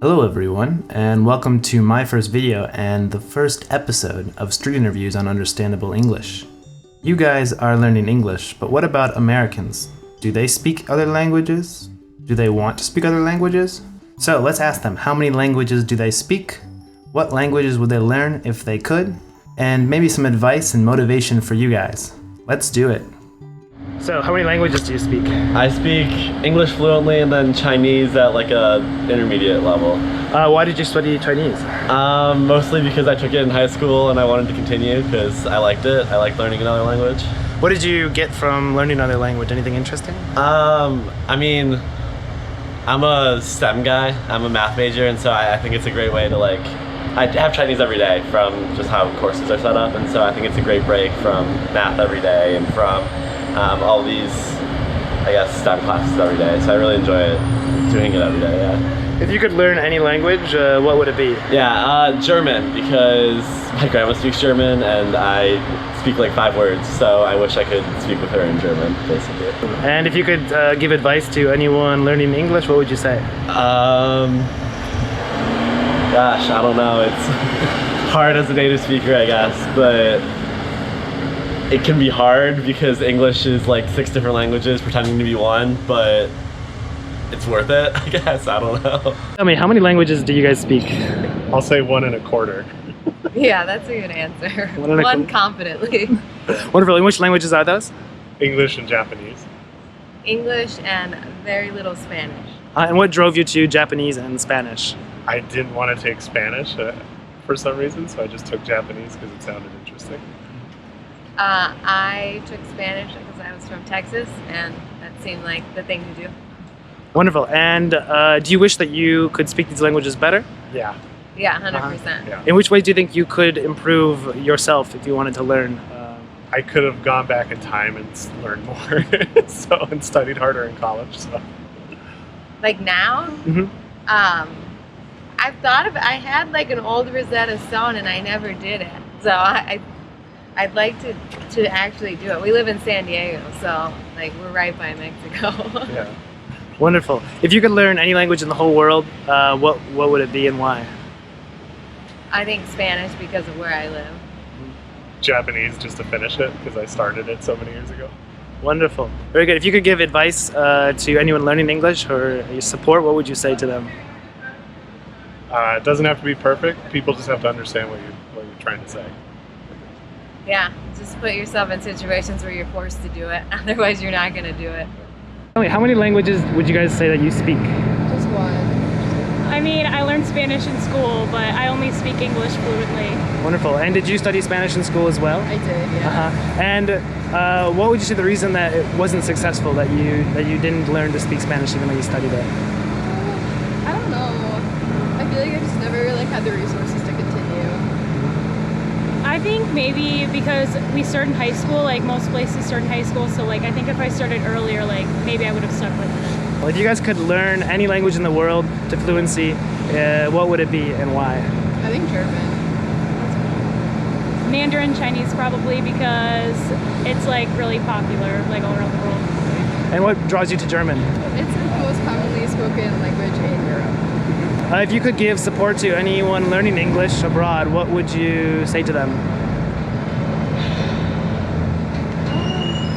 Hello everyone, and welcome to my first video and the first episode of Street Interviews on Understandable English. You guys are learning English, but what about Americans? Do they speak other languages? Do they want to speak other languages? So let's ask them, how many languages do they speak? What languages would they learn if they could? And maybe some advice and motivation for you guys. Let's do it. So, how many languages do you speak? I speak English fluently and then Chinese at like a intermediate level. Why did you study Chinese? Mostly because I took it in high school and I wanted to continue because I liked it. I like learning another language. What did you get from learning another language? Anything interesting? I mean, I'm a STEM guy. I'm a math major, and so I think it's a great way to I have Chinese every day from just how courses are set up, and so I think it's a great break from math every day and from all these, I guess, STEM classes every day. So I really enjoy it, doing it every day, yeah. If you could learn any language, what would it be? Yeah, German, because my grandma speaks German and I speak like 5 words, so I wish I could speak with her in German, basically. And if you could give advice to anyone learning English, what would you say? Gosh, I don't know. It's hard as a native speaker, I guess, but it can be hard because English is like 6 different languages pretending to be one, but it's worth it, I guess. I don't know. Tell me, how many languages do you guys speak? I'll say 1 1/4. Yeah, that's a good answer. One One confidently. Wonderful. And which languages are those? English and Japanese. English and very little Spanish. And what drove you to Japanese and Spanish? I didn't want to take Spanish for some reason, so I just took Japanese because it sounded interesting. I took Spanish because I was from Texas, and that seemed like the thing to do. Wonderful. And do you wish that you could speak these languages better? Yeah. Yeah, 100%. Yeah. In which ways do you think you could improve yourself if you wanted to learn? I could have gone back in time and learned more, and studied harder in college. So. Like now, Mhm. I've thought of. I had like an old Rosetta Stone, and I never did it. So I'd like to actually do it. We live in San Diego, so like we're right by Mexico. Yeah. Wonderful. If you could learn any language in the whole world, what would it be and why? I think Spanish because of where I live. Japanese just to finish it because I started it so many years ago. Wonderful. Very good. If you could give advice to anyone learning English or your support, what would you say to them? It doesn't have to be perfect. People just have to understand what you're trying to say. Yeah, just put yourself in situations where you're forced to do it. Otherwise, you're not going to do it. Tell me, how many languages would you guys say that you speak? Just one. I mean, I learned Spanish in school, but I only speak English fluently. Wonderful. And did you study Spanish in school as well? I did, yeah. And what would you say the reason that it wasn't successful, that you didn't learn to speak Spanish even though you studied it? I don't know. I feel like I just never had the resources to continue. I think maybe because we start in high school, like most places start in high school, so I think if I started earlier, maybe I would have stuck with it. Well, if you guys could learn any language in the world to fluency, what would it be and why? I think German. Mandarin Chinese probably because it's really popular all around the world. And what draws you to German? It's the most commonly spoken language in Europe. If you could give support to anyone learning English abroad, what would you say to them?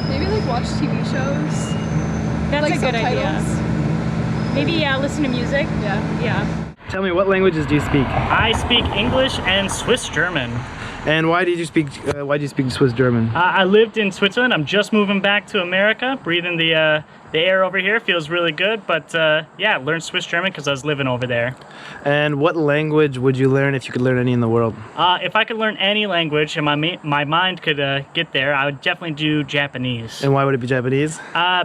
Maybe watch TV shows. That's a good idea. Subtitles. Maybe listen to music. Yeah. Yeah. Tell me, what languages do you speak? I speak English and Swiss German. And why do you speak Swiss German? I lived in Switzerland. I'm just moving back to America. Breathing the air over here feels really good. But yeah, I learned Swiss German because I was living over there. And what language would you learn if you could learn any in the world? If I could learn any language and my mind could get there, I would definitely do Japanese. And why would it be Japanese?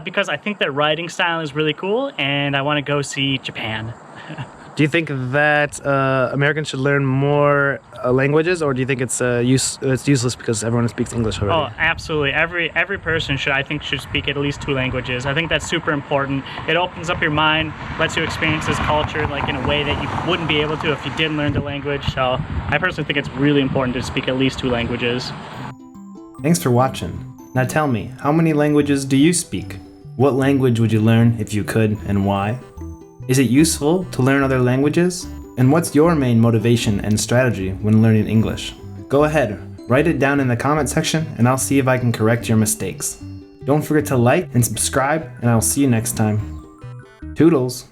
Because I think their writing style is really cool, and I want to go see Japan. Do you think that Americans should learn more languages, or do you think it's useless because everyone speaks English already? Oh, absolutely. Every person should speak at least 2 languages. I think that's super important. It opens up your mind, lets you experience this culture in a way that you wouldn't be able to if you didn't learn the language. So I personally think it's really important to speak at least 2 languages. Thanks for watching. Now tell me, how many languages do you speak? What language would you learn if you could, and why? Is it useful to learn other languages? And what's your main motivation and strategy when learning English? Go ahead, write it down in the comment section and I'll see if I can correct your mistakes. Don't forget to like and subscribe, and I'll see you next time. Toodles!